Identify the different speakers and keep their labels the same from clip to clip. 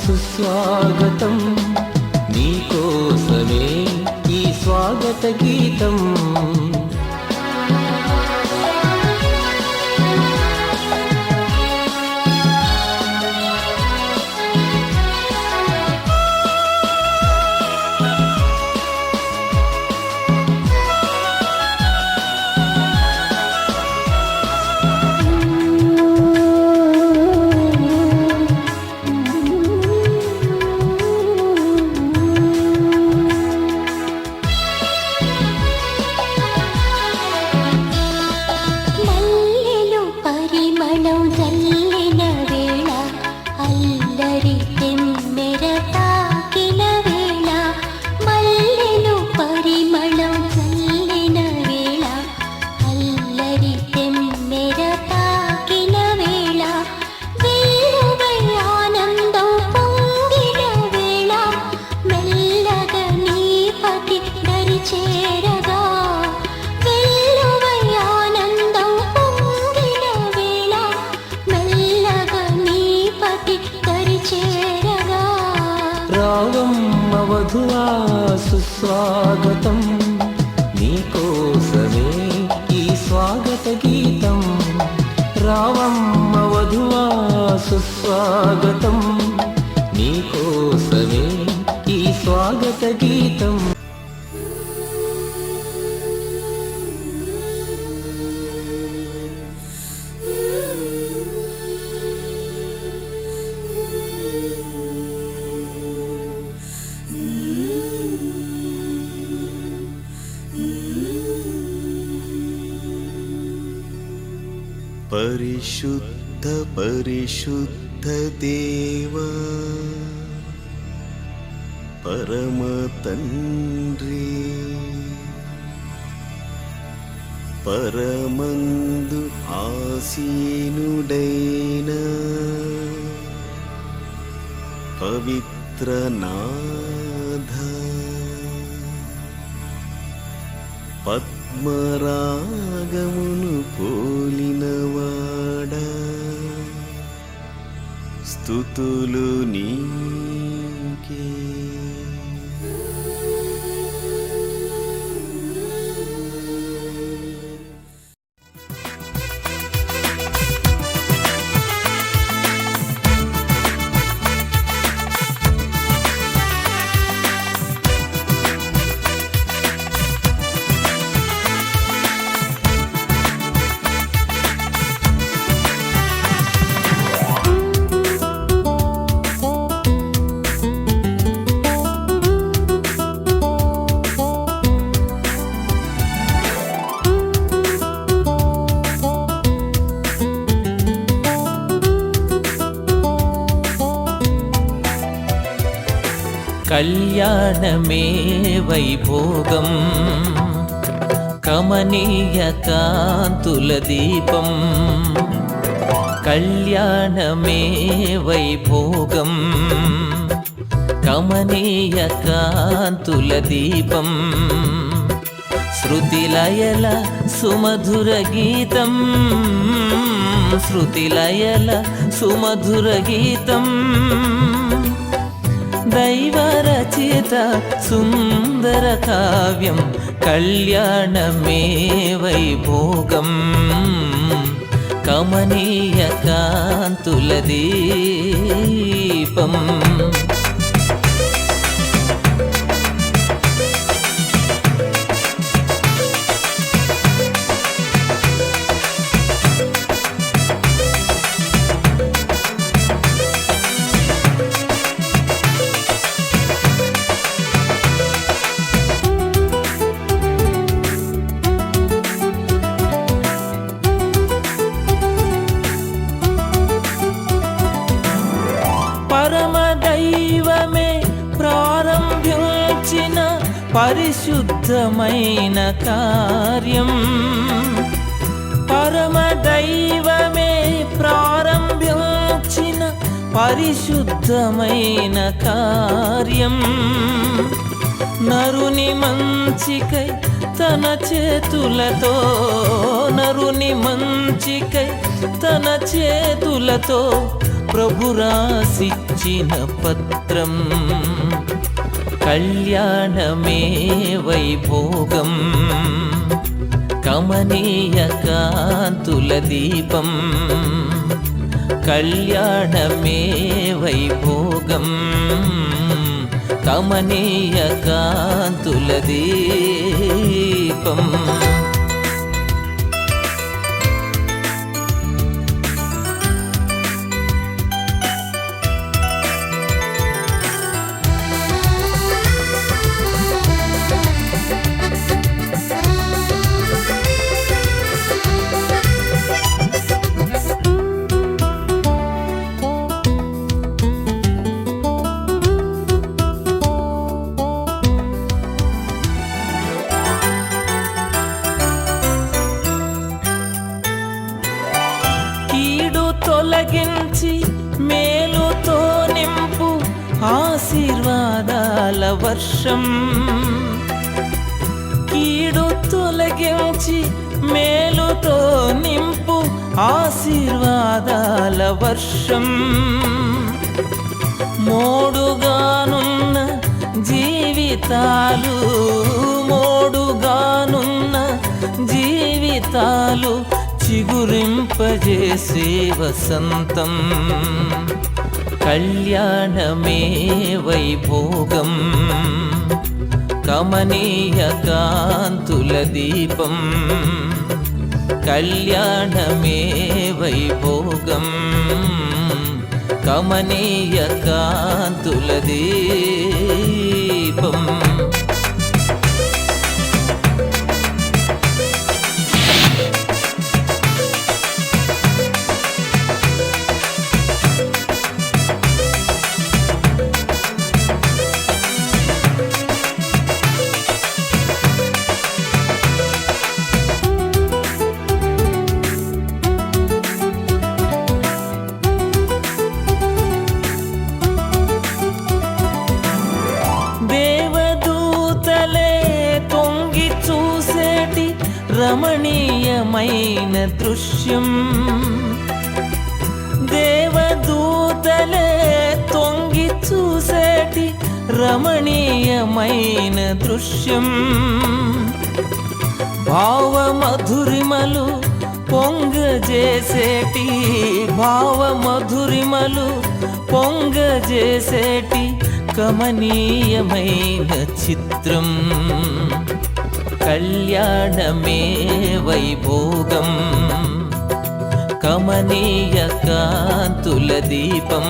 Speaker 1: సుస్వాగతం, నీకోసమే ఈ స్వాగత గీతం. రావమ్మ వధువా సుస్వాగతం, నీకోసమే ఈ స్వాగత గీతం. రావమ్మ వధువా సుస్వాగతం, నీకోసమే ఈ స్వాగత గీతం.
Speaker 2: పరిశుద్ధ పరిశుద్ధ దేవా, పరమ తండ్రి, పరమందు ఆసీనుడైన పవిత్రనాథ, పద్మరాగమును పోలినవాడా, స్తుతులు నీకే.
Speaker 1: కళ్యాణమే వైభోగం, కమనీయ కాంతుల దీపం. కళ్యాణమే వైభోగం, కమనీయ కాంతుల దీపం. శృతిలయల సుమధుర గీతం, శృతిలయల సుమధుర గీతం. దైవరచిత సుందర కావ్యం, కళ్యాణమే వైభోగం, కమనీయ కాంతుల దీపం. పరమదైవమే ప్రారంభించిన పరిశుద్ధమైన కార్యం, పరమదైవమే ప్రారంభించిన పరిశుద్ధమైన కార్యం. నరుని మంచికై తన చేతులతో, నరుని మంచికై తన చేతులతో ప్రభు రాసిచ్చిన పత్రం. కళ్యాణమే వైభోగం, కమనీయ కాంతుల దీపం. కళ్యాణమే వైభోగం, కమనీయ కాంతుల దీపం. తొలగించి మేలుతో నింపు ఆశీర్వాదాల వర్షం. కీడు తొలగించి మేలుతో నింపు ఆశీర్వాదాల వర్షం. మోడుగానున్న జీవితాలు, మోడుగానున్న జీవితాలు చిగురింపజేసే వసంతం. కళ్యాణమే వైభోగం, కమనీయ కాంతుల దీపం. కళ్యాణమే వైభోగం, కమనీయ కాంతుల దీపం. రమణీయమైన దృశ్యం. దేవదూతలే తొంగి చూసేటి రమణీయమైన దృశ్యం. భావమధురిమలు పొంగజేసేటి, భావమధురిమలు పొంగజేసేటి కమనీయమైన చిత్రం. కళ్యాణమే వైభోగం, కమనీయ కాంతుల దీపం.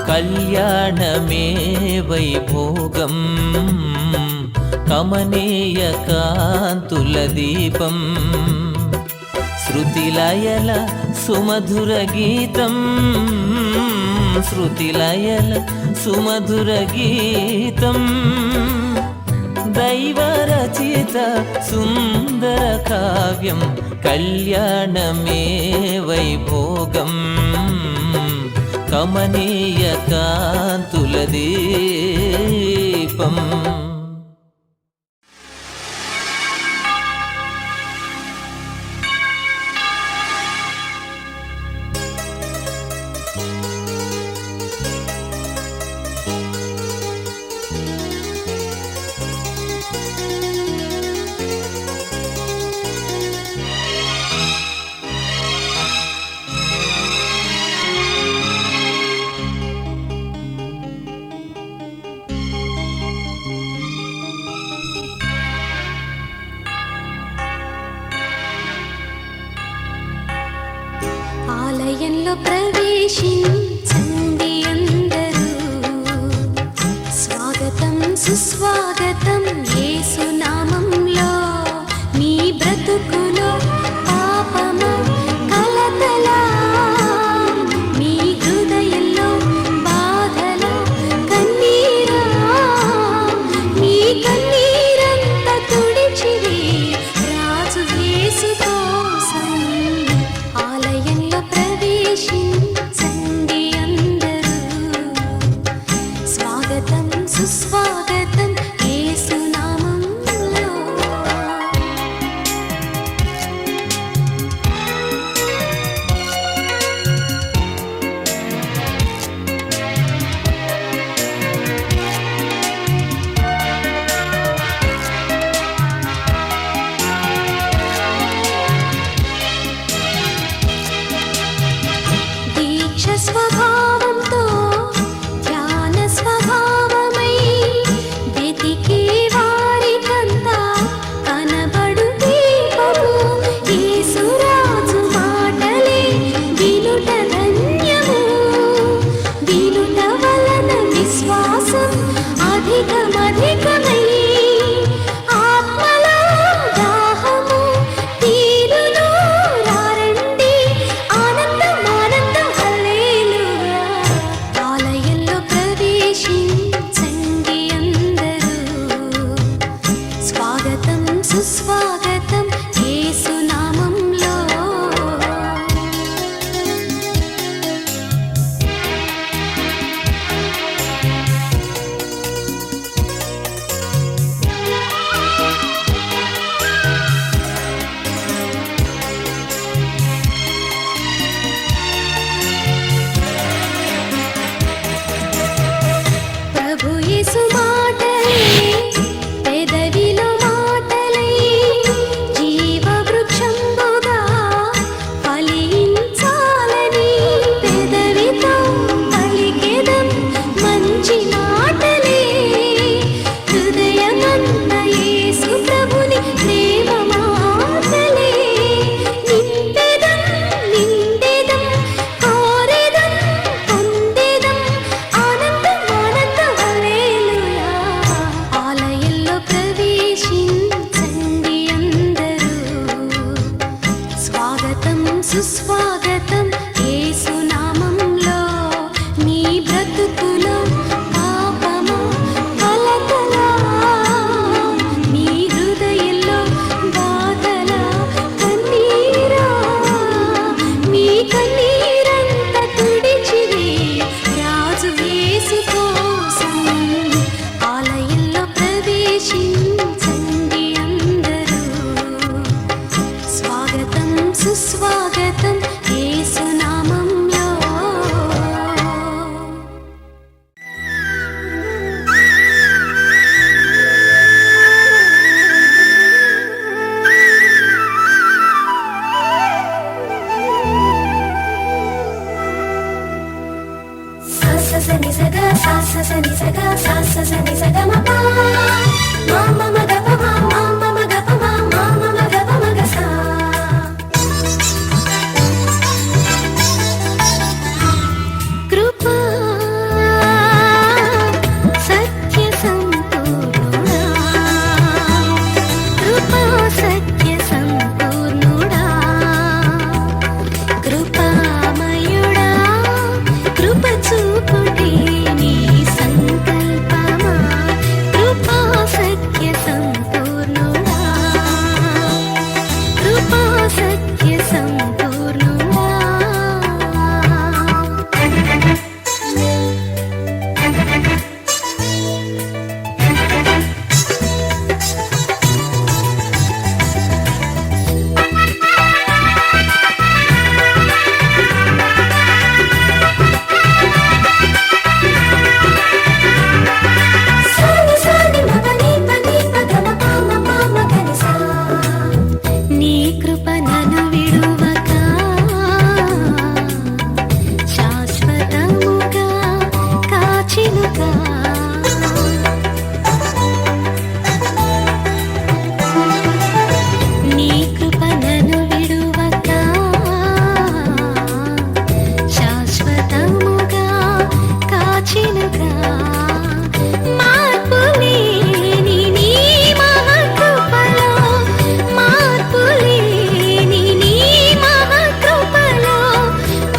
Speaker 1: కళ్యాణమే వైభోగం, కమనీయ కాంతుల దీపం. శృతిలయల సుమధుర గీతం, శృతిలయల సుమధుర గీతం. దైవరచిత సుందర కావ్యం. కళ్యాణమే వైభోగం, కమనీయ కాంతుల దీపం.
Speaker 3: ఆలయంలో ప్రవేశించండి అందరూ, స్వాగతం సుస్వాగతం యేసు నామంలో. మీ బ్రతుకులో పాపము కలతలా, మీ హృదయంలో బాధల కన్నీరా, మీ కన్నీరంతా తుడిచివే రాజు యేసు కోసం. ఆలయంలో ప్రవేశించండి అందరూ, స్వాగతం సుస్వాగతం యేసు నామంలో. స్వాగతం సుస్వాగతం యేసునామంలో నీ బ్రతుకులో పాపమా కలతలా నీ హృదయంలో బాధలా కన్నీరా నీ కన్నీరంత తుడిచివే రాజు యేసు కోసం ఆలయంలో ప్రవేశించండి అందరూ స్వాగతం సుస్వాగతం యేసునామంలో
Speaker 4: సని సగా సని సగా సని సగా మపా మమ మగ పమ మమ మగ పమ మమ మగ పమ గ సా
Speaker 3: కృపా సత్య సంపూర్ణుడా కృపా సత్య సంపూర్ణుడా కృపామయుడా కృప చూపుటే నీ సంకల్పమా కృపా సత్య సంపూర్ణుడా కృపా సత్య సంపూర్ణుడా
Speaker 4: సని సని మగ ని పని పగ మ పమ పమ గ ని సా
Speaker 3: నీ కృప నన్ను విడువక శాశ్వతముగా కాచినుగా నీ కృప నన్ను విడువక శాశ్వతముగా కాచినుగా మార్పులేని నీ మహాకృపలో మార్పులేని నీ మహాకృపలో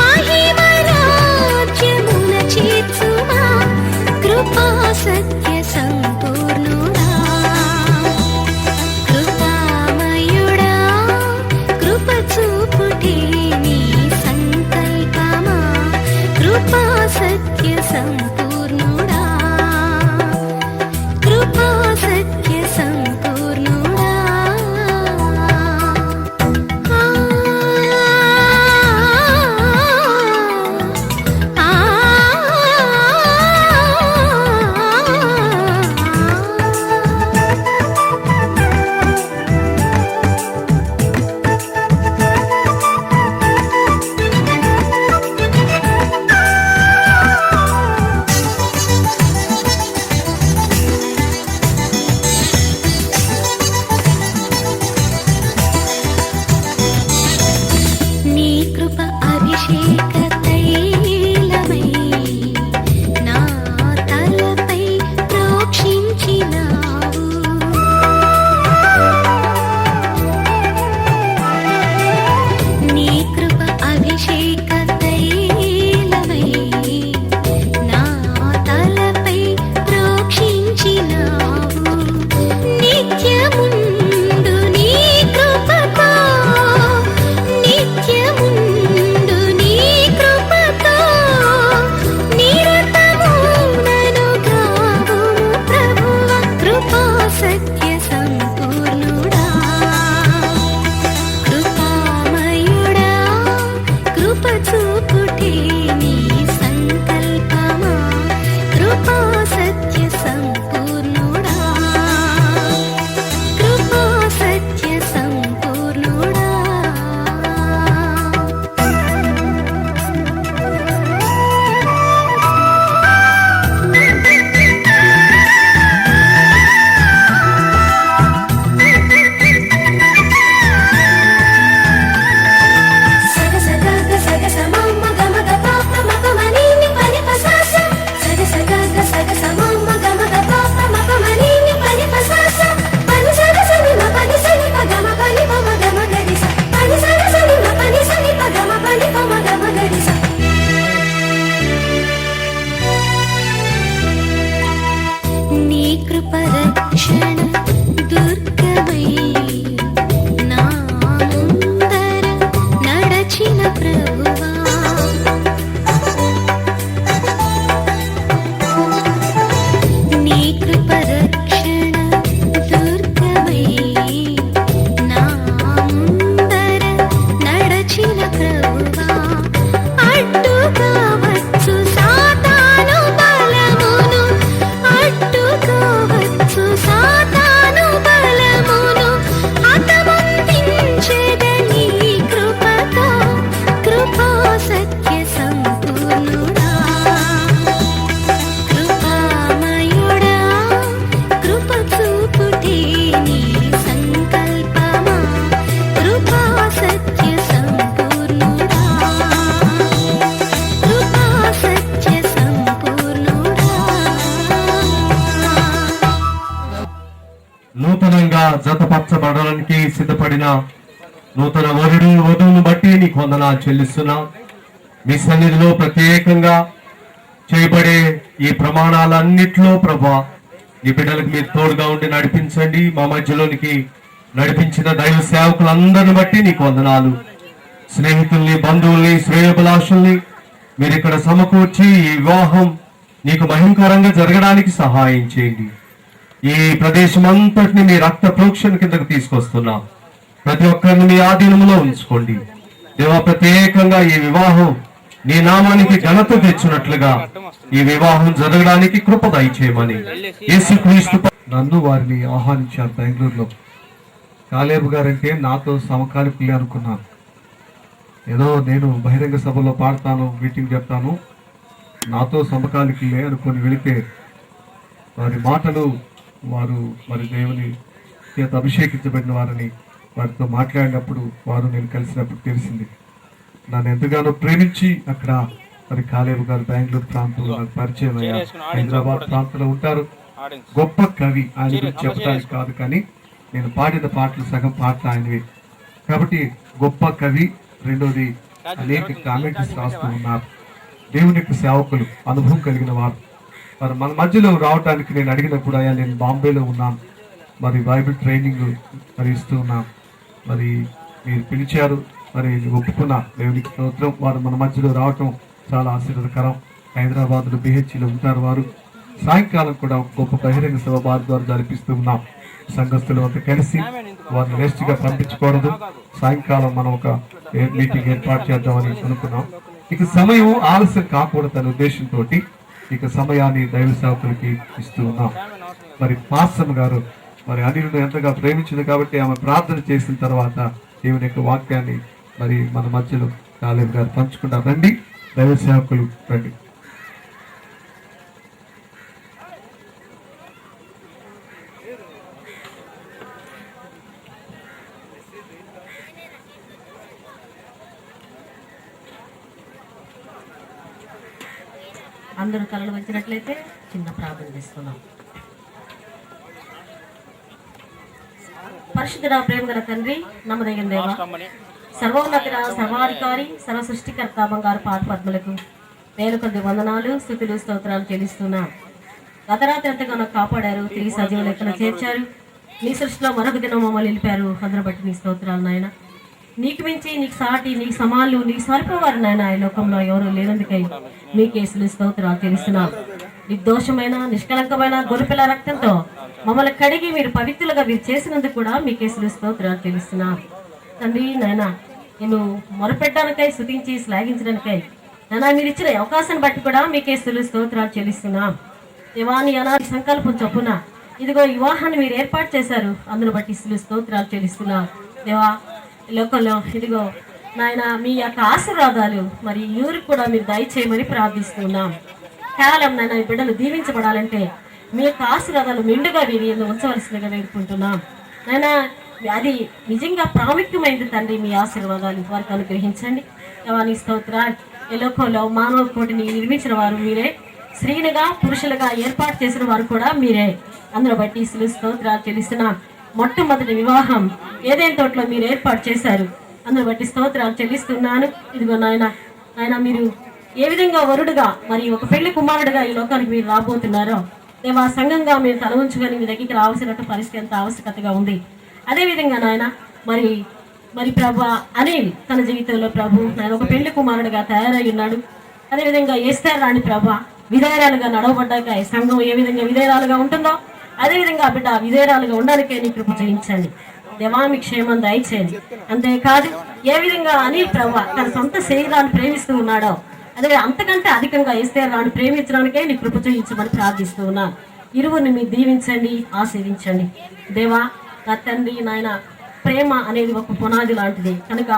Speaker 3: మహిమరాజ్యమున చేర్చుమా కృపా సత్య సంపూర్ణుడా కృపామయుడా కృప చూపుటే నీ సంకల్పమా కృపా సత్య సంపూర్ణుడా కృపా సత్య సంపూర్ణుడా
Speaker 5: చేయబడిన నూతన వధువును బట్టి నీకు వందనాలు చెల్లిస్తున్నాం. మీ సన్నిధిలో ప్రత్యేకంగా చేయబడే ఈ ప్రమాణాలన్నిట్లో ప్రభా నీ బిడ్డలకు మీరు తోడుగా ఉండి నడిపించండి. మా మధ్యలోనికి నడిపించిన దైవ సేవకులందరిని బట్టి నీకు వందనాలు. స్నేహితుల్ని, బంధువుల్ని, శ్రేయోభిలాషుల్ని మీరు ఇక్కడ సమకూర్చి ఈ వివాహం నీకు మహిమకరంగా జరగడానికి సహాయం చేయండి. ఈ ప్రదేశం అంతటిని మీ రక్త ప్రోక్షణ కిందకు తీసుకొస్తున్నాం. ప్రతి ఒక్కరిని మీ ఆధీనంలో ఉంచుకోండి దేవా. ప్రత్యేకంగా ఈ వివాహం నీ నామానికి ఘనత తెచ్చినట్లుగా ఈ వివాహం జరగడానికి కృప దయచేయమని యేసుక్రీస్తు నన్ను వారిని ఆహ్వానించారు. బెంగళూరులో కాలేబు గారంటే నాతో సమకాలికులే అనుకున్నాను. ఏదో నేను బహిరంగ సభలో పాడతాను, మీటింగ్ చెప్తాను, నాతో సమకాలికులే అనుకొని వెళితే వారి మాటలు, వారు మరి దేవుని చేత అభిషేకించబడిన వారిని వారితో మాట్లాడినప్పుడు, వారు నేను కలిసినప్పుడు తెలిసింది. నన్ను ఎంతగానో ప్రేమించి అక్కడ మరి కాలేబు గారు బెంగళూరు ప్రాంతంలో నాకు పరిచయం అయ్యారు. హైదరాబాద్ ప్రాంతంలో ఉంటారు. గొప్ప కవి, ఆయన గురించి చెప్పడానికి కాదు, కానీ నేను పాడిన పాటలు సగం పాటలు ఆయనవి కాబట్టి గొప్ప కవి. రెండోది అనేక కామెంట్స్ రాస్తూ ఉన్నారు. దేవుని యొక్క సేవకులు, అనుభవం కలిగిన వారు. మరి మన మధ్యలో రావడానికి నేను అడిగినప్పుడు, అయ్యా నేను బాంబేలో ఉన్నాను, మరి బైబిల్ ట్రైనింగ్ మరి ఇస్తూ ఉన్నాను, మరి మీరు పిలిచారు, మరి ఒప్పుకున్నా. దేవునికి స్తోత్రం. వారు మన మధ్యలో రావటం చాలా ఆశీర్వాదకరం. హైదరాబాద్లో బిహెచ్లో ఉంటారు వారు. సాయంకాలం కూడా గొప్ప బహిరంగ సభ వారి ద్వారా జరిపిస్తూ ఉన్నాం. సంఘస్థులు అంతా కలిసి వారిని రెస్ట్ గా పంపించకూడదు. సాయంకాలం మనం ఒక మీటింగ్ ఏర్పాటు చేద్దామని అనుకున్నాం. ఇక సమయం ఆలస్యం కాకూడదనే ఉద్దేశంతో ఇక సమయాన్ని దైవ సేవకులకి ఇస్తూ ఉన్నాం. మరి పాస్టమ్ గారు మరి అనిల్ను ఎంతగా ప్రేమించింది కాబట్టి ఆమె ప్రార్థన చేసిన తర్వాత దేవుని యొక్క వాక్యాన్ని మరి మన మధ్యలో కాలేబు గారు పంచుకుంటారు. రండి దైవ సేవకులు రండి.
Speaker 6: అందరూ తలలు వంచినట్లయితే చిన్న ప్రార్థన చేస్తున్నాం. పరిశుద్ధుడా, ప్రేమ గల తండ్రి, నమ్మదగిన దేవ, సర్వోన్నతుడ, సర్వాధికారి, సర్వ సృష్టికర్త బంగారు పాద పద్మలకు వేల కొద్ది వందనాలు, స్తుతులు, స్తోత్రాలు చెల్లిస్తున్నా. గత రాత్రి ఎంతగానో కాపాడారు, తిరిగి సజీవ లెక్కన చేర్చారు. నీ సృష్టిలో మరొక దినం మమ్మల్ని నిలిపారు. అందరూ బట్టి నీ స్తోత్రాలు నాయన. నీకు మించి, నీకు సాటి, నీకు సమాలు, నీకు సరిపోవారు నాయన ఈ లోకంలో ఎవరు లేనందుకై మీ కేసులు స్తోత్రాలు తెలుస్తున్నాం. నిర్దోషమైన, నిష్కలంకమైన గొర్రెపిల్ల రక్తంతో మమ్మల్ని కడిగి మీరు పవిత్రులుగా మీరు చేసినందుకు కూడా మీ కేసులు స్తోత్రాలు తెలుస్తున్నాం. తండ్రి నాయన, నేను మొరపెట్టడానికై, స్తుతించి శ్లాఘించడానికై నాయన మీరు ఇచ్చిన అవకాశాన్ని బట్టి కూడా మీ కేసులు స్తోత్రాలు చెల్లిస్తున్నాం. దేవాని అనాది సంకల్పం చొప్పున ఇదిగో వివాహాన్ని మీరు ఏర్పాటు చేశారు. అందును బట్టి స్తోత్రాలు చెల్లిస్తున్నాం. దేవా, లోకంలో ఇదిగో నాయన మీ యొక్క ఆశీర్వాదాలు మరి ఊరికి కూడా మీరు దయచేయమని ప్రార్థిస్తున్నాం. కేవలం నాయన ఈ బిడ్డలు దీవించబడాలంటే మీ యొక్క ఆశీర్వాదాలు మెండుగా వీరి ఉంచవలసిందిగా వేడుకుంటున్నాం. నాయన అది నిజంగా ప్రాముఖ్యమైనది తండ్రి. మీ ఆశీర్వాదాలు వారికి అనుగ్రహించండి. దేవాని స్తోత్రాలు. ఈ లోకంలో మానవ కోటిని నిర్మించిన వారు మీరే, స్త్రీలుగా పురుషులుగా ఏర్పాటు చేసిన వారు కూడా మీరే. అందులో బట్టి స్తోత్రాలు చెల్లిస్తున్నాం. మొట్టమొదటి వివాహం ఏదైనా తోటలో మీరు ఏర్పాటు చేశారు. అందును బట్టి స్తోత్రాలు చెల్లిస్తున్నాను. ఇదిగో నాయన, నాయన మీరు ఏ విధంగా వరుడుగా మరి ఒక పెళ్లి కుమారుడుగా ఈ లోకానికి మీరు రాబోతున్నారో దేవా, సంఘంగా మీరు తల ఉంచుకొని మీ దగ్గరికి రావాల్సిన పరిస్థితి ఎంత ఆవశ్యకతగా ఉంది. అదేవిధంగా నాయన మరి మరి ప్రభు అనిల్ తన జీవితంలో ప్రభు నాయన ఒక పెళ్లి కుమారుడుగా తయారై ఉన్నాడు. అదేవిధంగా ఎస్తేర్ రాణి ప్రభు విధేయరాలుగా నడవబడ్డాక ఈ సంఘం ఏ విధంగా విధేయరాలుగా ఉంటుందో అదేవిధంగా బిడ్డ విధేయరాలుగా ఉండడానికే నీ కృప చేయించండి. దేవామి క్షేమం దయచేయండి. అంతేకాదు ఏ విధంగా అనిల్ ప్రభు తన సొంత శరీరాన్ని ప్రేమిస్తూ ఉన్నాడో అదే అంతకంటే అధికంగా ఎస్తేర్ రాణి ప్రేమించడానికే నీ కృప చేయించమని ప్రార్థిస్తూ ఉన్నాను. ఇరువురిని మీరు దీవించండి, ఆశీర్వించండి. దేవా నా తండ్రి నాయన, ప్రేమ అనేది ఒక పునాది లాంటిది కనుక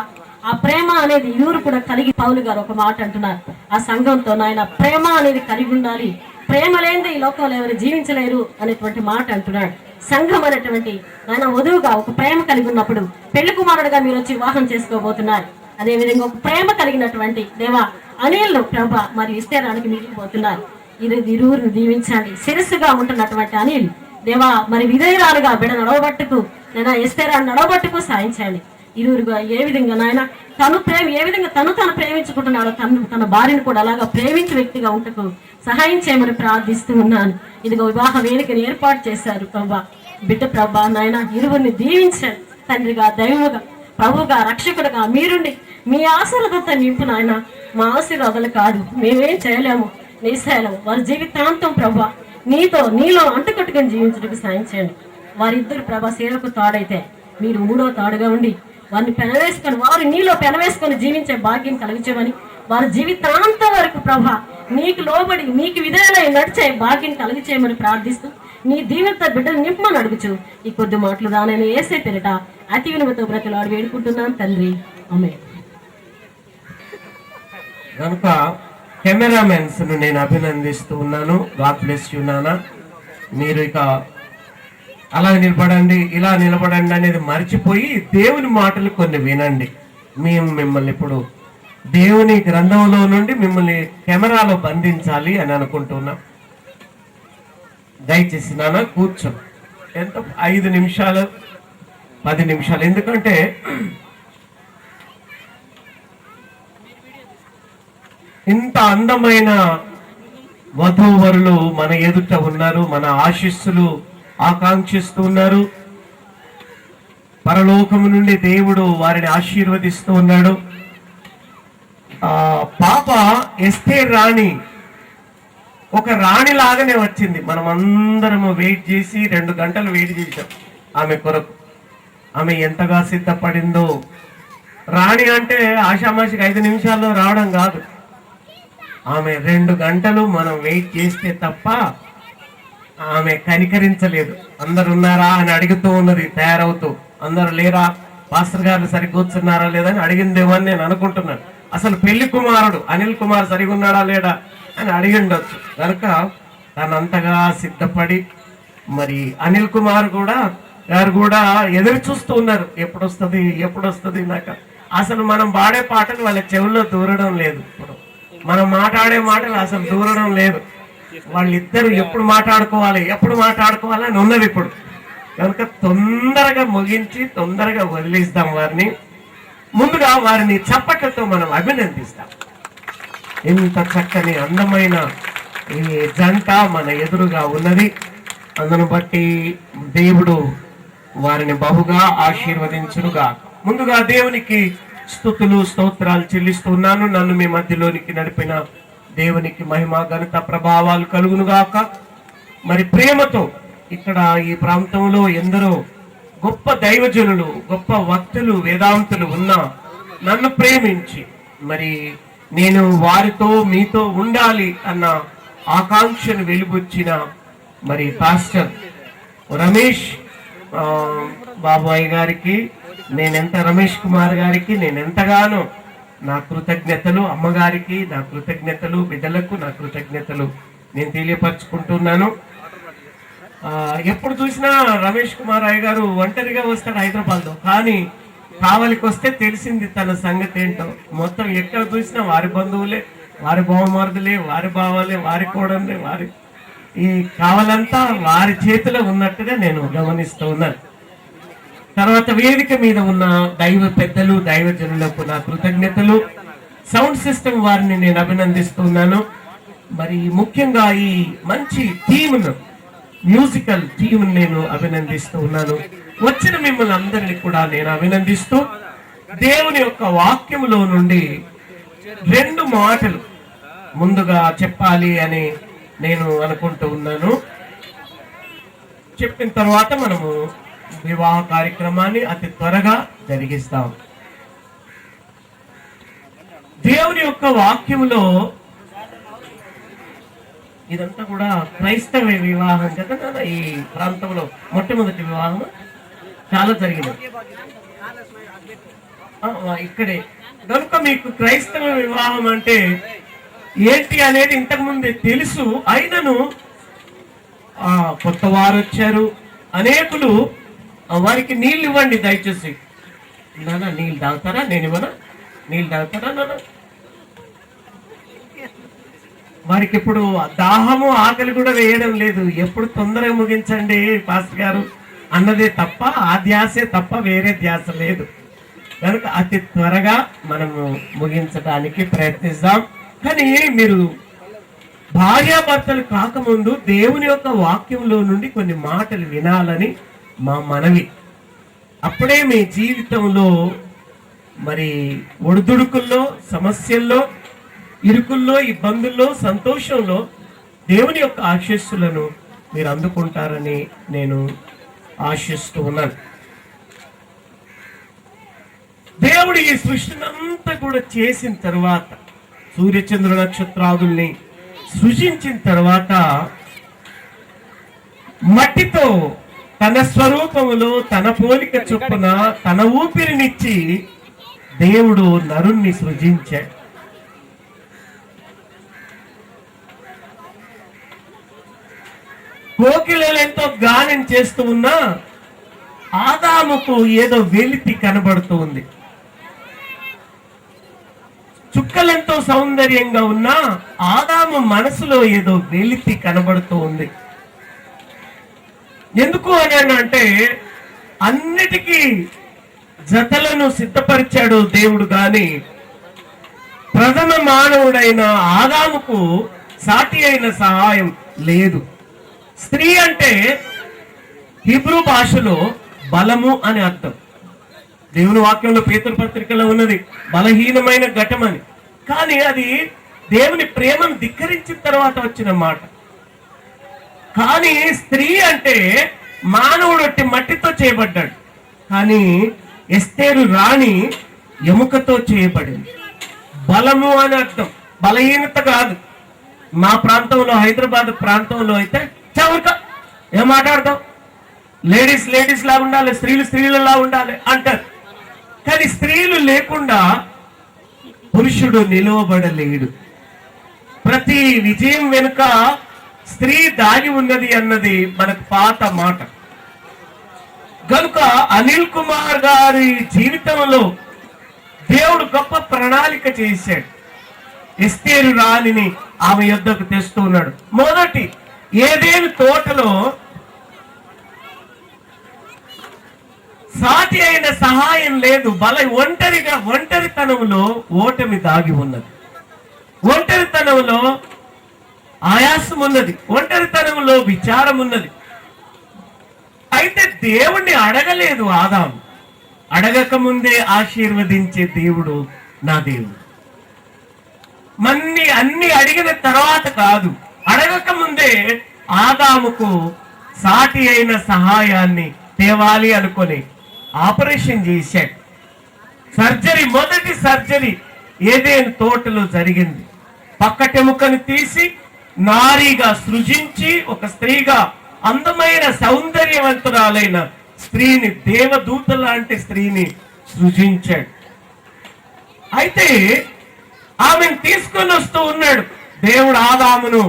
Speaker 6: ఆ ప్రేమ అనేది ఇరువురు కూడా కలిగి, పౌలు గారు ఒక మాట అంటున్నారు, ఆ సంఘంతో నాయన ప్రేమ అనేది కలిగి ఉండాలి, ప్రేమ లేనిదే ఈ లోకంలో ఎవరు జీవించలేరు అనేటువంటి మాట అంటున్నాడు. సంఘం అనేటువంటి నాయన వధువుగా ఒక ప్రేమ కలిగి ఉన్నప్పుడు పెళ్లి కుమారుడుగా మీరు వచ్చి వివాహం చేసుకోబోతున్నారు. అదేవిధంగా ఒక ప్రేమ కలిగినటువంటి దేవా అనిల్ ప్రభ మరి ఇస్తేరానికి మిగిలిపోతున్నారు. ఇరువురిని దీవించండి. శిరస్సుగా ఉంటున్నటువంటి అనిల్ దేవా మరి విధేయురాలుగా బిడ్డ నడవబట్టుకు నేను ఎస్తేరా నడవబట్టుకు సాయం చేయండి. ఇరువురుగా ఏ విధంగా నాయన ఏ విధంగా తను ప్రేమించుకుంటున్నాడో తన భార్యను కూడా అలాగా ప్రేమించే వ్యక్తిగా ఉంటకు సహాయం చేయమని ప్రార్థిస్తూ ఉన్నాను. ఇదిగో వివాహ వేదికను ఏర్పాటు చేశారు ప్రభా. బిడ్డ ప్రభా నాయన ఇరువురిని దీవించారు తండ్రిగా, దైవముగా, ప్రభువుగా, రక్షకుడుగా మీరుండి మీ ఆశీర్వాదంతో నింపు నాయన. మా ఆశీర్వాదాలు కాదు, మేమేం చేయలేము, నీ శైలం వారి జీవితాంతం ప్రభా నీలో అంటుకట్టుకొని జీవించడానికి సాయం చేయండి. వారిద్దరు ప్రభా సేవకు తాడైతే మీరు మూడో తాడుగా ఉండి వారిని పెనవేసుకొని వారు నీలో పెనవేసుకొని జీవించే భాగ్యం కలిగించమని, వారి జీవితాంతం వరకు ప్రభా నీకు లోబడి నీకు విధేయులై నడిచే భాగ్యం కలిగించేయమని ప్రార్థిస్తూ నీ దీవెనతో బిడ్డను నింపమని అడుగుచు ఈ కొద్ది మాటలు రానని యేసే పేరిట అతి వినుమతో బ్రతిలాడి వేడుకుంటున్నాను తండ్రి, ఆమేన్.
Speaker 7: కనుక కెమెరామెన్స్ ను నేను అభినందిస్తూ ఉన్నాను. గాడ్ బ్లెస్ యు నాన్న. మీరు ఇక అలా నిలబడండి, ఇలా నిలబడండి అనేది మర్చిపోయి దేవుని మాటలు కొన్ని వినండి. మేము మిమ్మల్ని ఇప్పుడు దేవుని గ్రంథంలో నుండి మిమ్మల్ని కెమెరాలో బంధించాలి అని అనుకుంటున్నాం. దయచేసి నాన్న కూర్చో. ఎంత 5 నిమిషాలు 10 నిమిషాలు, ఎందుకంటే ఇంత అందమైన వధూవరులు మన ఎదుట ఉన్నారు. మన ఆశీస్సులు ఆకాంక్షిస్తూ ఉన్నారు. పరలోకము నుండి దేవుడు వారిని ఆశీర్వదిస్తూ ఉన్నాడు. పాప ఎస్తేర్ రాణి ఒక రాణి లాగానే వచ్చింది. మనం అందరము వెయిట్ చేసి 2 గంటలు వెయిట్ చేసాం ఆమె కొరకు. ఆమె ఎంతగా సిద్ధపడిందో. రాణి అంటే ఆషామాషికి 5 నిమిషాల్లో రావడం కాదు. ఆమె 2 గంటలు మనం వెయిట్ చేస్తే తప్ప ఆమె కనికరించలేదు. అందరు ఉన్నారా అని అడుగుతూ ఉన్నది తయారవుతూ. అందరు లేరా, పాస్టర్ గారు సరిగ్గా కూర్చున్నారా లేదని అడిగిందేమో అని నేను అనుకుంటున్నాను. అసలు పెళ్లి కుమారుడు అనిల్ కుమార్ సరిగా ఉన్నాడా లేడా అని అడిగి ఉండొచ్చు. కనుక తనంతగా సిద్ధపడి మరి అనిల్ కుమార్ గారు కూడా ఎదురు చూస్తూ ఉన్నారు. ఎప్పుడు వస్తుంది నాకు. అసలు మనం పాడే పాటలు వాళ్ళ చెవుల్లో దూరడం లేదు. ఇప్పుడు మనం మాట్లాడే మాటలు అసలు దూరడం లేదు. వాళ్ళిద్దరు ఎప్పుడు మాట్లాడుకోవాలి అని ఉన్నది ఇప్పుడు. కనుక తొందరగా ముగించి తొందరగా వదిలేస్తాం వారిని. ముందుగా వారిని చప్పట్లతో మనం అభినందిస్తాం. ఇంత చక్కని అందమైన ఈ జంట మన ఎదురుగా ఉన్నది. అందును బట్టి దేవుడు వారిని బహుగా ఆశీర్వదించునుగా. ముందుగా దేవునికి స్తుతులు స్తోత్రాలు చెల్లిస్తున్నాను. నన్ను మీ మధ్యలోనికి నడిపిన దేవునికి మహిమ ఘనత ప్రభావాలు కలుగునుగాక. మరి ప్రేమతో ఇక్కడ ఈ ప్రాంతంలో ఎందరో గొప్ప దైవజనులు, గొప్ప వక్తులు, వేదాంతులు ఉన్నా నన్ను ప్రేమించి మరి నేను వారితో మీతో ఉండాలి అన్న ఆకాంక్షను వెలుబుచ్చిన మరి పాస్టర్ రమేష్ బాబాయ్ గారికి రమేష్ కుమార్ గారికి నేను ఎంతగానో నా కృతజ్ఞతలు, అమ్మగారికి నా కృతజ్ఞతలు, బిడ్డలకు నా కృతజ్ఞతలు నేను తెలియపరచుకుంటున్నాను. ఎప్పుడు చూసినా రమేష్ కుమార్ అయ్య గారు ఒంటరిగా వస్తాడు హైదరాబాద్లో. కానీ కావలికి వస్తే తెలిసింది తన సంగతి ఏంటో. మొత్తం ఎక్కడ చూసినా వారి బంధువులే, వారి బావమరుదులే, వారి బావాలే, వారి కోడలే, వారి ఈ కావలంతా వారి చేతిలో ఉన్నట్టుగా నేను గమనిస్తూ ఉన్నాను. తర్వాత వేదిక మీద ఉన్న దైవ పెద్దలు, దైవజనులకు నా కృతజ్ఞతలు. సౌండ్ సిస్టమ్ వారిని నేను అభినందిస్తున్నాను. మరి ముఖ్యంగా ఈ మంచి టీమును, మ్యూజికల్ టీమ్ నేను అభినందిస్తూ ఉన్నాను. వచ్చిన మిమ్మల్ని అందరినీ కూడా నేను అభినందిస్తూ దేవుని యొక్క వాక్యములో నుండి 2 మాటలు ముందుగా చెప్పాలి అని నేను అనుకుంటూ ఉన్నాను. చెప్పిన తర్వాత మనము వివాహ కార్యక్రమాన్ని అతి త్వరగా జరిగిస్తాం. దేవుని యొక్క వాక్యములో ఇదంతా కూడా క్రైస్తవ వివాహం కదా. ఈ ప్రాంతంలో మొట్టమొదటి వివాహం చాలా జరిగినది ఇక్కడే. కనుక మీకు క్రైస్తవ వివాహం అంటే ఏంటి అనేది ఇంతకుముందే తెలుసు. అయినను కొత్త వారు వచ్చారు, అనేకులు వారికి నీళ్ళు ఇవ్వండి దయచేసి. నాన్న నీళ్ళు తాగుతారా? నేను ఇవ్వనా? నీళ్ళు తాగుతారా నాన్న? వారికి ఇప్పుడు దాహము ఆకలి కూడా వేయడం లేదు. ఎప్పుడు తొందరగా ముగించండి పాస్టర్ గారు అన్నదే తప్ప, ఆ ధ్యాసే తప్ప వేరే ధ్యాస లేదు. కనుక అతి త్వరగా మనము ముగించడానికి ప్రయత్నిస్తాం. కానీ మీరు భార్యాభర్తలు కాకముందు దేవుని యొక్క వాక్యంలో నుండి కొన్ని మాటలు వినాలని మా మనవి. అప్పుడే మీ జీవితంలో మరి ఒడిదుడుకుల్లో, సమస్యల్లో, ఇరుకుల్లో, ఇబ్బందుల్లో, సంతోషంలో దేవుని యొక్క ఆశీస్సులను మీరు అందుకుంటారని నేను ఆశిస్తూ ఉన్నాను. దేవుడు ఈ సృష్టినంతా కూడా చేసిన తర్వాత, సూర్యచంద్ర నక్షత్రాదుల్ని సృజించిన తర్వాత మట్టితో తన స్వరూపములో తన పోలిక చొప్పున తన ఊపిరినిచ్చి దేవుడు నరుణ్ణి సృజించాడు. కోకిలలు ఎంతో గానం చేస్తూ ఉన్నా ఆదాముకు ఏదో వెలితి కనబడుతూ ఉంది. చుక్కలెంతో సౌందర్యంగా ఉన్నా ఆదాము మనసులో ఏదో వెలితి కనబడుతూ ఉంది. ఎందుకు అని అంటే అన్నిటికీ జతలను సిద్ధపరిచాడు దేవుడు, గాని ప్రథమ మానవుడైన ఆదాముకు సాటి అయిన సహాయం లేదు. స్త్రీ అంటే హీబ్రూ భాషలో బలము అని అర్థం. దేవుని వాక్యంలో పేతురు పత్రికలో ఉన్నది బలహీనమైన ఘటమని. కానీ అది దేవుని ప్రేమను ధిక్కరించిన తర్వాత వచ్చిన మాట. కానీ స్త్రీ అంటే మానవుడు మట్టితో చేయబడ్డాడు, కానీ ఎస్తేరు రాణి ఎముకతో చేయబడింది. బలము అని అర్థం, బలహీనత కాదు. మా ప్రాంతంలో, హైదరాబాద్ ప్రాంతంలో అయితే చవక ఏం మాట్లాడతాం, లేడీస్ లేడీస్ లా ఉండాలి, స్త్రీలు స్త్రీలలా ఉండాలి అంటారు. కానీ స్త్రీలు లేకుండా పురుషుడు నిలవబడలేడు. ప్రతి విజయం వెనుక స్త్రీ దాగి ఉన్నది అన్నది మనకు పాత మాట. కనుక అనిల్ కుమార్ గారి జీవితంలో దేవుడు గొప్ప ప్రణాళిక చేశాడు. ఎస్తేరు రాణిని ఆమె యొద్దకు తెస్తూ ఉన్నాడు. మొదటి ఏదేను తోటలో సాటి అయిన సహాయం లేదు. ఒంటరితనంలో ఓటమి దాగి ఉన్నది, ఒంటరితనంలో ఆయాసం ఉన్నది, ఒంటరితనంలో విచారం ఉన్నది. అయితే దేవుణ్ణి అడగలేదు ఆదాము. అడగక ముందే ఆశీర్వదించే దేవుడు నా దేవుడు. అన్ని అడిగిన తర్వాత కాదు, అడగక ముందే ఆదాముకు సాటి అయిన సహాయాన్ని తేవాలి అనుకొని ఆపరేషన్ చేశాడు. సర్జరీ, మొదటి సర్జరీ ఏదేను తోటలో జరిగింది. పక్కటెముకను తీసి నారీగా సృజించి ఒక స్త్రీగా, అందమైన సౌందర్యవంతురాలైన స్త్రీని, దేవదూత లాంటి స్త్రీని సృజించాడు. అయితే ఆమెను తీసుకొని వస్తూ ఉన్నాడు దేవుడు. ఆదామును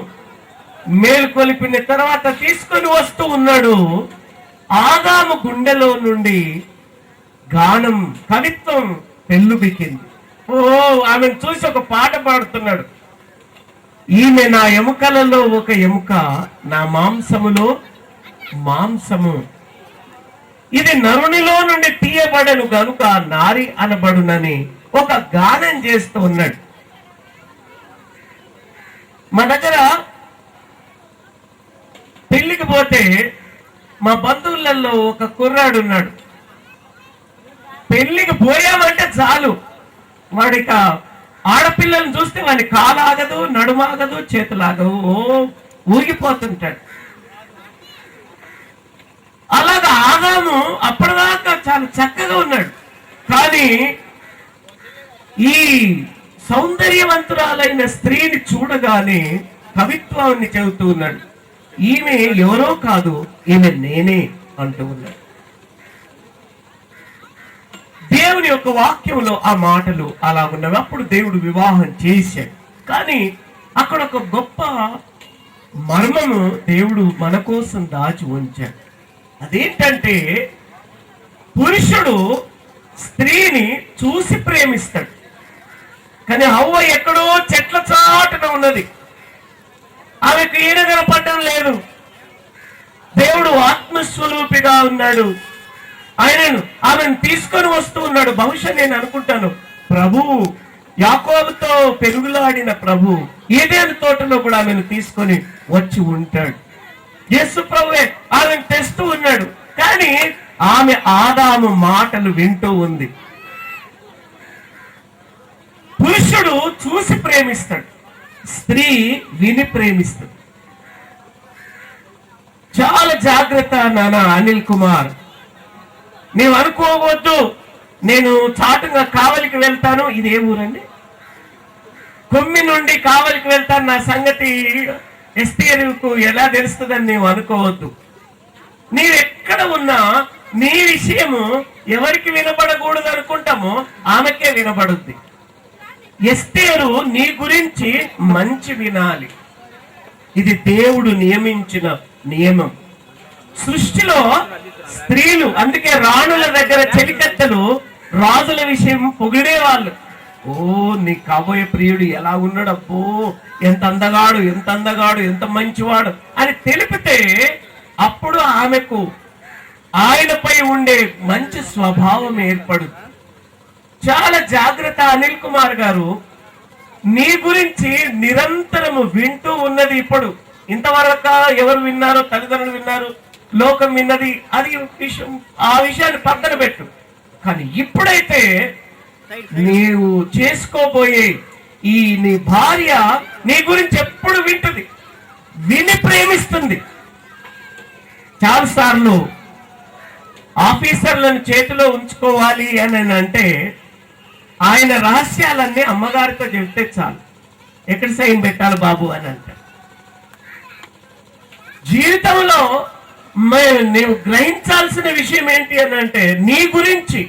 Speaker 7: మేల్కొలిపిన తర్వాత తీసుకొని వస్తూ ఉన్నాడు. ఆదాము గుండెలో నుండి గానం, కవిత్వం పెళ్ళుబికింది. ఆమెను చూసి ఒక పాట పాడుతున్నాడు. ఈమె నా ఎముకలలో ఒక ఎముక, నా మాంసములో మాంసము, ఇది నరునిలో నుండి తీయబడను గనుక నారి అనబడునని ఒక గానం చేస్తూ ఉన్నాడు. మా దగ్గర పెళ్లికి పోతే మా బంధువులలో ఒక కుర్రాడు ఉన్నాడు. పెళ్లికి పోయామంటే చాలు, వాడిక ఆడపిల్లలను చూస్తే వాడి కాలాగదు, నడుమాగదు, చేతులాగవు, ఊగిపోతుంటాడు. అలాగా ఆదాము అప్పటిదాకా చాలా చక్కగా ఉన్నాడు. కానీ ఈ సౌందర్యవంతురాలైన స్త్రీని చూడగానే కవిత్వాన్ని చెబుతూ ఉన్నాడు. ఈమె ఎవరో కాదు, ఈమె నేనే అంటూ ఉన్నాడు. దేవుని యొక్క వాక్యంలో ఆ మాటలు అలా ఉన్నవి. అప్పుడు దేవుడు వివాహం చేశాడు. కానీ అక్కడ ఒక గొప్ప మర్మము దేవుడు మన కోసం దాచి ఉంచాడు. అదేంటంటే పురుషుడు స్త్రీని చూసి ప్రేమిస్తాడు, కానీ హవ్వ ఎక్కడో చెట్ల చాటున ఉన్నది. ఆమెకు ఈడ కనపడడం లేదు. దేవుడు ఆత్మస్వరూపిగా ఉన్నాడు. ఆమెను తీసుకొని వస్తూ ఉన్నాడు. బహుశా నేను అనుకుంటాను, ప్రభువు యాకోబుతో పెరుగులాడిన ప్రభు ఏదైనా తోటలో కూడా ఆమెను తీసుకొని వచ్చి ఉంటాడు. యేసు ప్రభువే ఆమెను తెస్తూ ఉన్నాడు. కానీ ఆమె ఆదాము మాటలు వింటూ ఉంది. పురుషుడు చూసి ప్రేమిస్తాడు, స్త్రీ విని ప్రేమిస్తాడు. చాలా జాగ్రత్త నాన్న అనిల్ కుమార్. నీవు అనుకోవద్దు నేను చాటుగా కావలికి వెళ్తాను. ఇది ఏ ఊరండి? కొమ్మి నుండి కావలికి వెళ్తాను, నా సంగతి ఎస్టీకు ఎలా తెలుస్తుందని నీవు అనుకోవద్దు. నీవెక్కడ ఉన్నా నీ విషయము ఎవరికి వినపడకూడదు అనుకుంటామో ఆమెకే వినపడుద్ది. ఎస్తేరు నీ గురించి మంచి వినాలి. ఇది దేవుడు నియమించిన నియమం. సృష్టిలో స్త్రీలు, అందుకే రాణుల దగ్గర చెలికత్తెలు రాజుల విషయం పొగిడేవాళ్ళు. ఓ నీ కాబోయే ప్రియుడు ఎలా ఉన్నాడు, అబ్బో ఎంత అందగాడు, ఎంత అందగాడు, ఎంత మంచివాడు అని తెలిపితే అప్పుడు ఆమెకు ఆయనపై ఉండే మంచి స్వభావం ఏర్పడు. చాలా జాగ్రత్త అనిల్ కుమార్ గారు. నీ గురించి నిరంతరము వింటూ ఉన్నది. ఇప్పుడు ఇంతవరకు ఎవరు విన్నారో, తల్లిదండ్రులు విన్నారు, లోకం విన్నది, అది విషయం, ఆ విషయాన్ని పక్కన పెట్టు. కానీ ఇప్పుడైతే నీవు చేసుకోబోయే ఈ నీ భార్య నీ గురించి ఎప్పుడు వింటుంది, విని ప్రేమిస్తుంది. చాలాసార్లు ఆఫీసర్లను చేతిలో ఉంచుకోవాలి అని అంటే ఆయన రహస్యాలన్నీ అమ్మగారితో చెప్తే చాలు. ఎక్కడ సైన్ పెట్టాలి బాబు అని అంటారు. జీవితంలో నీవు గ్రహించాల్సిన విషయం ఏంటి అని అంటే నీ గురించి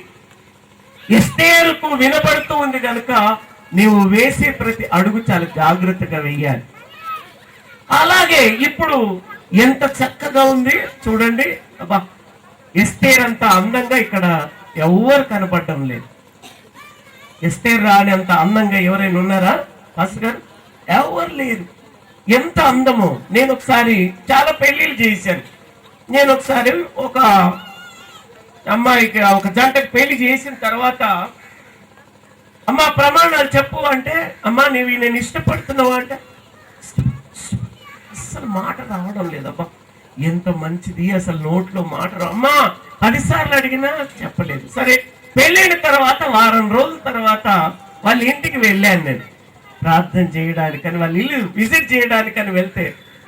Speaker 7: ఎస్తేరుకు వినపడుతూ ఉంది కనుక నీవు వేసే ప్రతి అడుగు చాలా జాగ్రత్తగా వెయ్యాలి. అలాగే ఇప్పుడు ఎంత చక్కగా ఉంది చూడండి. అబ్బా, ఎస్తేర్ అంత అందంగా ఇక్కడ ఎవరు కనపడడం లేదు. ఎస్తేర్ రాని అంత అందంగా ఎవరైనా ఉన్నారా పాస్టర్ గారు? ఎవరు లేరు. ఎంత అందమో. నేను ఒకసారి చాలా పెళ్లిళ్ళు చేశాను. నేను ఒకసారి ఒక అమ్మాయికి, ఒక జంటకి పెళ్లి చేసిన తర్వాత, అమ్మ ప్రమాణాలు చెప్పు అంటే, అమ్మా నీవి నేను ఇష్టపడుతున్నావు అంటే అసలు మాట రావడం లేదబ్బా. ఎంత మంచిది, అసలు నోట్లో మాట రా. అమ్మా 10 సార్లు అడిగినా చెప్పలేదు. సరే పెళ్ళైన తర్వాత వారం రోజుల తర్వాత వాళ్ళ ఇంటికి వెళ్ళాను నేను ప్రార్థన చేయడానికని, వాళ్ళ ఇల్లు విజిట్ చేయడానికని వెళ్తే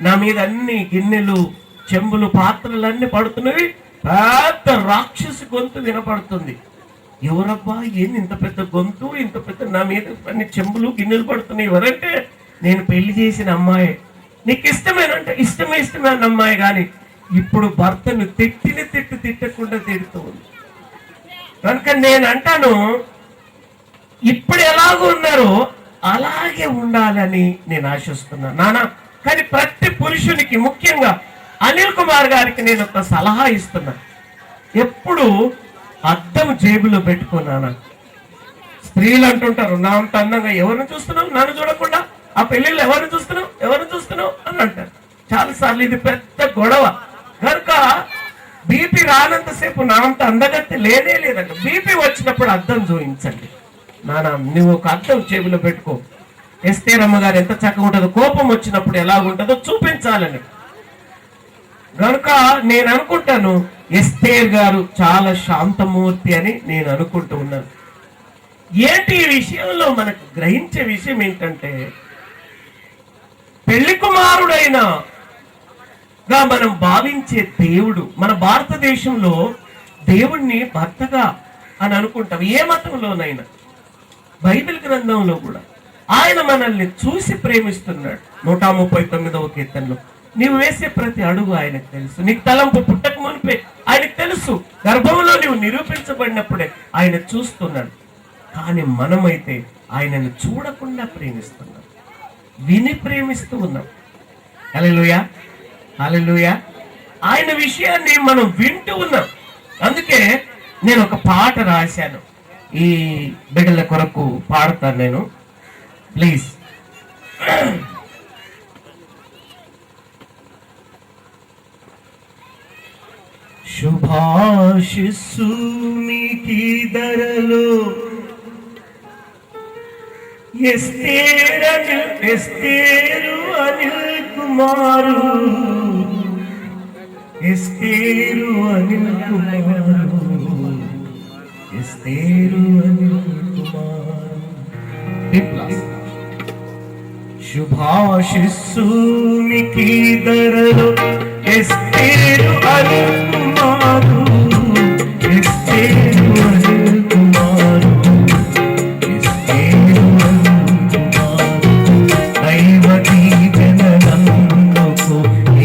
Speaker 7: నా మీద అన్ని గిన్నెలు, చెంబులు, పాత్రలన్నీ పడుతున్నవి. పెద్ద రాక్షసి గొంతు వినపడుతుంది. ఎవరబ్బా, ఏంది ఇంత పెద్ద గొంతు, ఇంత పెద్ద, నా మీద అన్ని చెంబులు గిన్నెలు పడుతున్నాయి. ఎవరంటే నేను పెళ్లి చేసిన అమ్మాయి. నీకు ఇష్టమేనంటే ఇష్టమే అన్న అమ్మాయి. కానీ ఇప్పుడు భర్తను తిట్టకుండా తిడుతూ ఉంది. కనుక నేను అంటాను, ఇప్పుడు ఎలాగో ఉన్నారో అలాగే ఉండాలని నేను ఆశిస్తున్నాను నాన్న. కానీ ప్రతి పురుషునికి, ముఖ్యంగా అనిల్ కుమార్ గారికి నేను ఒక సలహా ఇస్తున్నా. ఎప్పుడు అద్దం జేబులో పెట్టుకున్నానా. స్త్రీలు అంటుంటారు, నా అంత అందంగా ఎవరిని చూస్తున్నావు, నన్ను చూడకుండా ఆ పెళ్లిళ్ళు ఎవరిని చూస్తున్నావు అని అంటారు. చాలాసార్లు ఇది పెద్ద గొడవ. కనుక బీపీ రానంతసేపు నా అంత అందగత్తి లేనే లేదంట. బీపీ వచ్చినప్పుడు అద్దం చూపించండి నాన్న. నువ్వు ఒక అద్దం జేబులో పెట్టుకో. ఎస్తేర్ అమ్మగారు ఎంత చక్కగా ఉంటుందో, కోపం వచ్చినప్పుడు ఎలా ఉంటుందో చూపించాలని. కనుక నేను అనుకుంటాను ఎస్తేర్ గారు చాలా శాంతమూర్తి అని నేను అనుకుంటూ ఉన్నాను. ఏంటి ఈ విషయంలో మనకు గ్రహించే విషయం ఏంటంటే, పెళ్లి కుమారుడైన మనం భావించే దేవుడు, మన భారతదేశంలో దేవుణ్ణి భర్తగా అని అనుకుంటాం. ఏ మతంలోనైనా, బైబిల్ గ్రంథంలో కూడా ఆయన మనల్ని చూసి ప్రేమిస్తున్నాడు. 139వ కీర్తనలో నీవు వేసే ప్రతి అడుగు ఆయనకు తెలుసు. నీకు తలంపు పుట్టక మునిపే ఆయనకు తెలుసు. గర్భంలో నీవు నిరూపించబడినప్పుడే ఆయన చూస్తున్నాడు. కానీ మనమైతే ఆయనను చూడకుండా ప్రేమిస్తున్నాం, విని ప్రేమిస్తూ ఉన్నాం. హల్లెలూయా, హల్లెలూయా. ఆయన విషయాన్ని మనం వింటూ ఉన్నాం. అందుకే నేను ఒక పాట రాశాను, ఈ బిడ్డల కొరకు పాడతాను నేను. ప్లీజ్. శుభాశిస్సు మీకీ ధరలో ఎస్తేరు అనిల్ కుమారు ఎస్తేరు అనిల్ కుమారు ఎస్తేరు అనిల్ కుమారు శుభాశిస్సు మీకీ ధరలో ఎస్తేరు అనిల్ కుమారు ఎస్తేరు అనిల్ కుమారు ఎస్తేరు అనిల్ కుమారు దైవ దీవెనలందుకు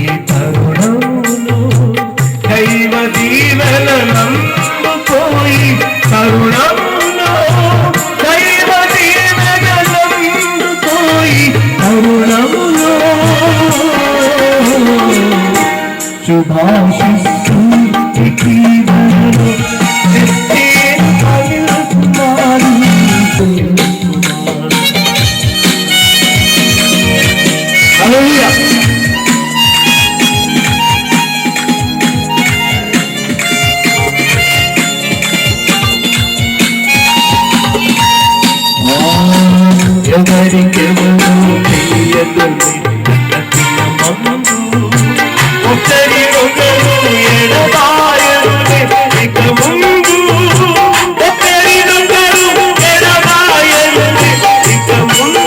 Speaker 7: ఈ తరుణంలో దైవ దీవెనలందుకు ఈ తరుణంలో దైవ దీవెనలందుకు ఈ తరుణంలో శుభాశిస్సు మీకీ ధరలో ఎస్తేరు అనిల్ కుమారు హల్లెలూయా. ఎవరికెవరు తెలియదని మందు ఒకరినొకరు ఎడబాయరులే ఇక ముందు ఒకరినొకరు ఎడబాయరులే ఇక ముందు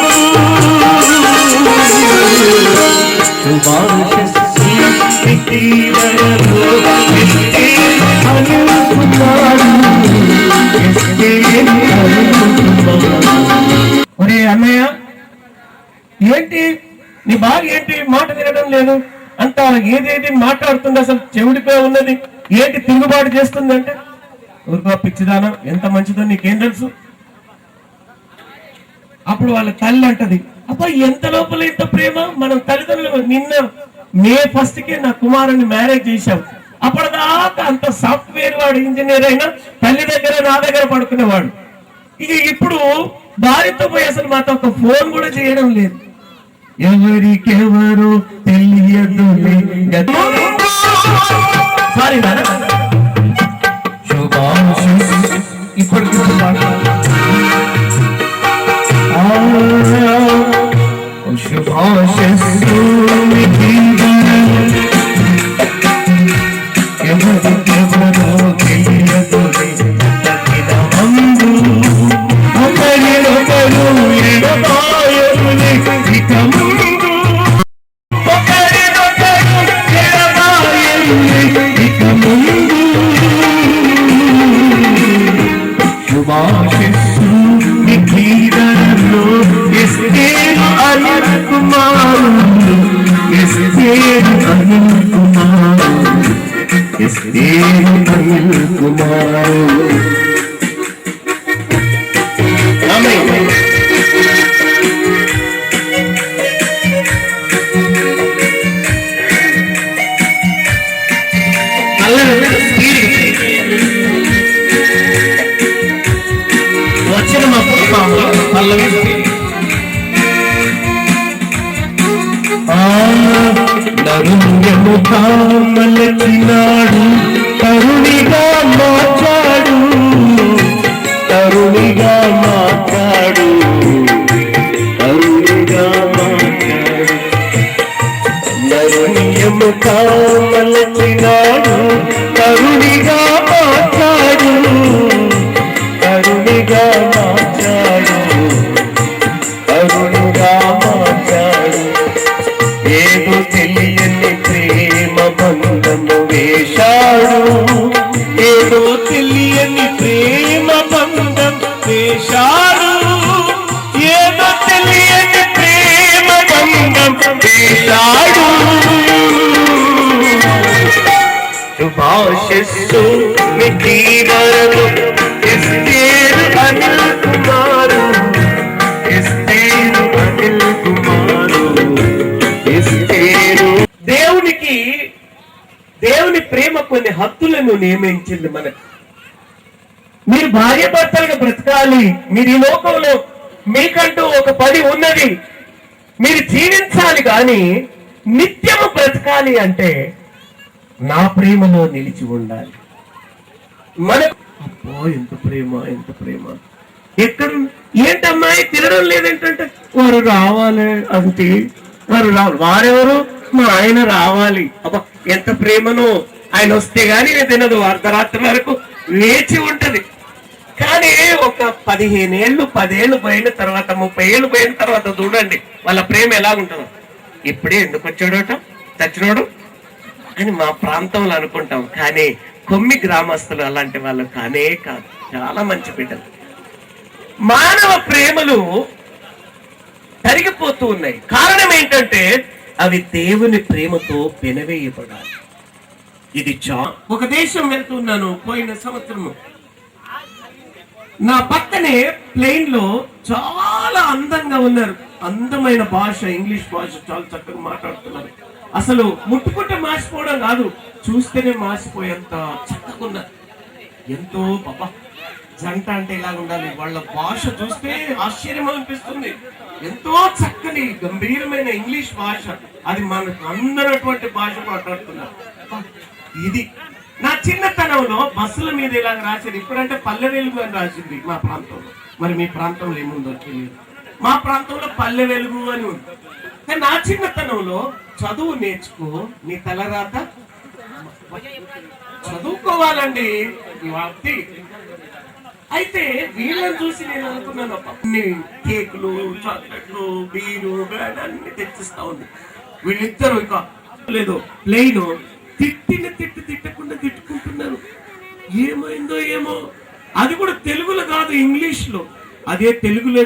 Speaker 7: శుభాశిస్సు మీకీ ధరలో ఎస్తేరు అనిల్ కుమారు ఎస్తేరు అనిల్ కుమారు. ఒరే అన్నయ్య, ఏంటి నీ భార్య ఏంటి మాట తినడం లేదు అంత ఏదేది మాట్లాడుతుంది, అసలు చెవిడిపోయి ఉన్నది, ఏంటి తిరుగుబాటు చేస్తుందంటే ఊరుకో పిచ్చిదానా, ఎంత మంచిదో నీకేం తెలుసు. అప్పుడు వాళ్ళ తల్లి అంటది, అబ్బా ఎంత లోపల ఇంత ప్రేమ, మనం తల్లిదండ్రులు నిన్న మే 1 నా కుమారుని మ్యారేజ్ చేశాం, అప్పటిదాకా అంత సాఫ్ట్వేర్ వాడు ఇంజనీర్ అయినా తల్లి దగ్గర నా దగ్గర పడుకునేవాడు, ఇక ఇప్పుడు భార్యతో పోయి అసలు మాతో ఒక ఫోన్ కూడా చేయడం లేదు. ఎవరికెవరు తెలియదు సారీ శుభాశిస్సు ఇప్పటికి శుభాశిస్సు మీకీ ధరలో ఎవరికెవరు తెలియదు మందు ఒకరినొకరు ఎడబాయరులే ఇక ముందు ఒకరినొకరు ఎడబాయరులే ఇక ముందు శుభాశిస్సు మీకీ ధరలో ఎస్తేరు అనిల్ కుమారు ఎస్తేరు అనిల్ కుమారు ఎస్తేరు అనిల్ కుమారు. ఆమేన్. వచ్చిన మా పల్లవి నరుణ్యము కామలచినాడు తరుణిగా మార్చాడు తరుణిగా మార్చాడు తరుణిగా మార్చాడు నరుణ్యము కామలచినాడు తరుణిగా మార్చాడు తరుణిగా మార్చాడు తరుణిగా మార్చాడు ఏదో తెలియని ప్రేమ బంధము వేశాడు ఏదో తెలియని ప్రేమ బంధం వేశాడు ఏదో తెలియని ప్రేమ బంధం వేశాడు శుభాశిస్సు మీకీ ధరలో ఎస్తేరు అనిల్ కుమారు ఎస్తేరు అనిల్ కుమారు ఎస్తేరు. దేవుని ప్రేమ కొన్ని హద్దులను నియమించింది మనకు. మీరు భార్య భర్తలుగా బ్రతకాలి, మీరు ఈ లోకంలో మీకంటూ ఒక పని ఉన్నది, మీరు జీవించాలి, కానీ నిత్యము బ్రతకాలి అంటే నా ప్రేమలో నిలిచి ఉండాలి. మన అబ్బో ఎంత ప్రేమ, ఎంత ప్రేమ. ఎక్కడ ఏంటమ్మాయి తినడం లేదేంటంటే వారు రావాలి అంటే వారు రావాలి. వారెవరు? మా ఆయన రావాలి. అబ్బా ఎంత ప్రేమను. ఆయన వస్తే గాని నేను తినదు. అర్ధరాత్రి వరకు వేచి ఉంటది. కానీ ఒక 15 ఏళ్ళు 10 ఏళ్ళు పోయిన తర్వాత 30 ఏళ్ళు పోయిన తర్వాత చూడండి వాళ్ళ ప్రేమ ఎలా ఉంటుందో. ఇప్పుడే ఎందుకు వచ్చాడోట చచ్చినోడు అని మా ప్రాంతంలో అనుకుంటాం. కానీ కొమ్మి గ్రామస్తులు అలాంటి వాళ్ళు కానే కాదు. చాలా మంచి బిడ్డలు. మానవ ప్రేమలు తరిగిపోతూ ఉన్నాయి. కారణం ఏంటంటే అవి దేవుని ప్రేమతో పెనవేయబడాలి. ఇది ఒక దేశం వెళ్తున్నాను పోయిన సంవత్సరము. నా పక్కనే ప్లేన్ లో చాలా అందంగా ఉన్నారు. అందమైన భాష, ఇంగ్లీష్ భాష చాలా చక్కగా మాట్లాడుతున్నారు. అసలు ముట్టుకుంటే మాసిపోవడం కాదు, చూస్తేనే మాసిపోయేంత చక్కగా ఉన్నారు. ఎంతో బాబా జంట అంటే ఇలా ఉండాలి. వాళ్ళ భాష చూస్తే ఆశ్చర్యం అనిపిస్తుంది. ఎంతో చక్కని గంభీరమైన ఇంగ్లీష్ భాష, అది మనకు అందరటువంటి భాష మాట్లాడుతున్నారు. ఇది నా చిన్నతనంలో బస్సుల మీద ఇలా రాసేది. ఇప్పుడంటే పల్లె వెలుగు అని రాసింది మా ప్రాంతంలో. మరి మీ ప్రాంతంలో ఏముందో తెలియదు. మా ప్రాంతంలో పల్లె వెలుగు అని ఉంది. కానీ నా చిన్నతనంలో చదువు నేర్చుకో, నీ తలరాత చదువుకోవాలండి వ్యక్తి. అయితే వీళ్ళని చూసి నేను అనుకున్నాను, అన్ని కేకులు, చాక్లెట్లు, బీరు, బ్యాడ్ అన్ని తెచ్చిస్తా ఉంది. వీళ్ళిద్దరు ఇక లేదు ప్లెయిన్ తిట్టకుండా తిట్టుకుంటున్నారు. ఏమైందో ఏమో. అది కూడా తెలుగులో కాదు, ఇంగ్లీష్ లో. అదే తెలుగులో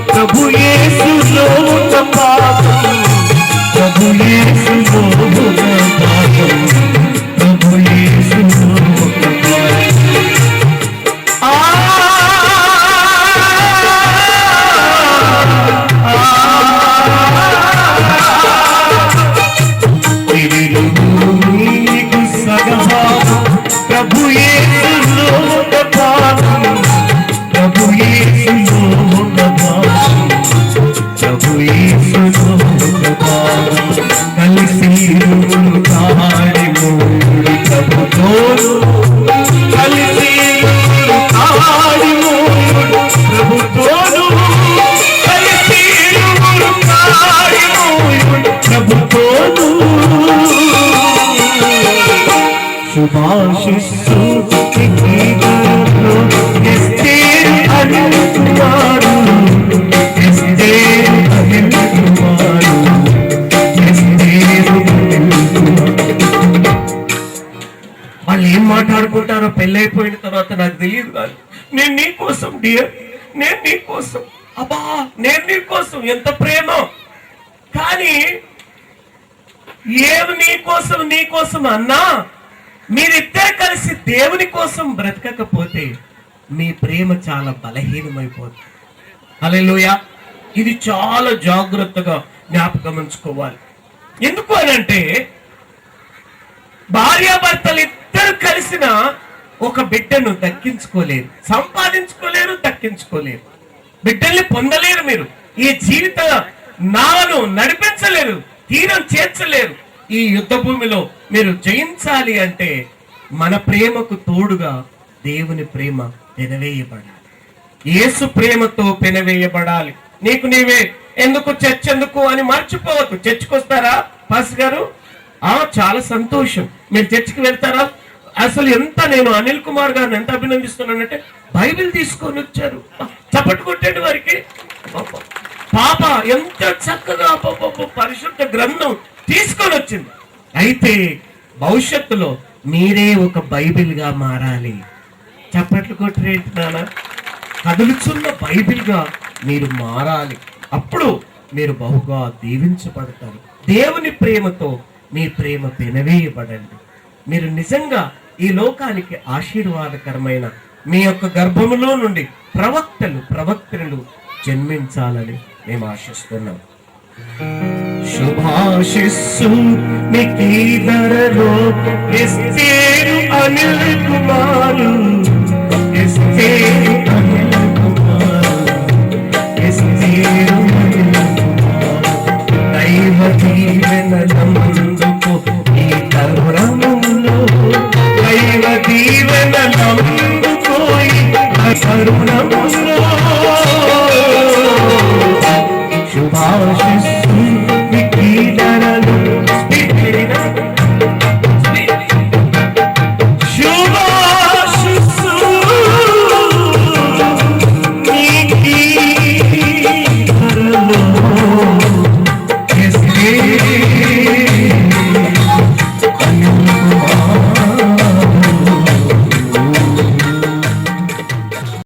Speaker 8: ప్రభు యేసులో ఉన్న పాపం, ప్రభు యేసులో ఉన్న పాపం, ప్రభు యేసులో ఉన్న నీకు సగభాగం. ప్రభు యేసులో ఉన్న పాపం, ప్రభు యేసులో ఉన్న పాపం, ప్రభు యేసులో ఉన్న పాపం. కలిసి కాడి మూడి ప్రభుతో, కలిసి కాడి మూడు ప్రభుతోను, కలిసి కాడి మూడు ప్రభుతోను. శుభాశిస్సు
Speaker 7: వాళ్ళు ఏం మాట్లాడుకుంటారో పెళ్ళైపోయిన తర్వాత నాకు తెలియదు. కాదు నేను నీ కోసం డియర్, నేను నీ కోసం, అబ్బా నేను నీ కోసం, ఎంత ప్రేమ. కానీ ఏమి నీ కోసం అన్నా, మీరిద్దరు కలిసి దేవుని కోసం బ్రతకకపోతే మీ ప్రేమ చాలా బలహీనమైపోతుంది. హల్లెలూయా. ఇది చాలా జాగ్రత్తగా జ్ఞాపకం ఉంచుకోవాలి. ఎందుకు అనంటే భార్యాభర్తలు ఇద్దరు కలిసిన ఒక బిడ్డను దక్కించుకోలేరు, సంపాదించుకోలేరు, దక్కించుకోలేరు. బిడ్డల్ని పొందలేరు. మీరు ఈ జీవిత నావను నడిపించలేరు, తీరం చేర్చలేరు. ఈ యుద్ధ భూమిలో మీరు జయించాలి అంటే మన ప్రేమకు తోడుగా దేవుని ప్రేమ పెనవేయబడాలి. యేసు ప్రేమతో పెనవేయబడాలి. నీకు నీవే ఎందుకు చర్చ్ ఎందుకు అని మర్చిపోవద్దు. చర్చ్కి వస్తారా పాస్ గారు? చాలా సంతోషం. మీరు చర్చికి వెళ్తారా? అసలు ఎంత నేను అనిల్ కుమార్ గారిని ఎంత అభినందిస్తున్నానంటే బైబిల్ తీసుకొని వచ్చారు. చప్పట్లు కొట్టండి వారికి. పాప ఎంత చక్కగా పరిశుద్ధ గ్రంథం తీసుకొని వచ్చింది. అయితే భవిష్యత్తులో మీరే ఒక బైబిల్ గా మారాలి. చప్పట్లు కొట్టరేంటి నాన్న? కదులుచున్న బైబిల్ గా మీరు మారాలి. అప్పుడు మీరు బహుగా దీవించబడతారు. దేవుని ప్రేమతో మీ ప్రేమ పెనవేయబడండి. మీరు నిజంగా ఈ లోకానికి ఆశీర్వాదకరమైన మీ యొక్క గర్భములో నుండి ప్రవక్తలు జన్మించాలని మేము ఆశిస్తున్నాం. శుభాశిస్సు నికీధరలో ఎస్తేరు అనిల్ కుమారు, ఎస్తేరు అనిల్ కుమారు, ఎస్తేరు అనిల్ కుమారు. దైవ దీవెనలందుకు ఈ తరుణములో, దైవ దీవెనలందుకు ఈ తరుణములో శుభాశిస్సు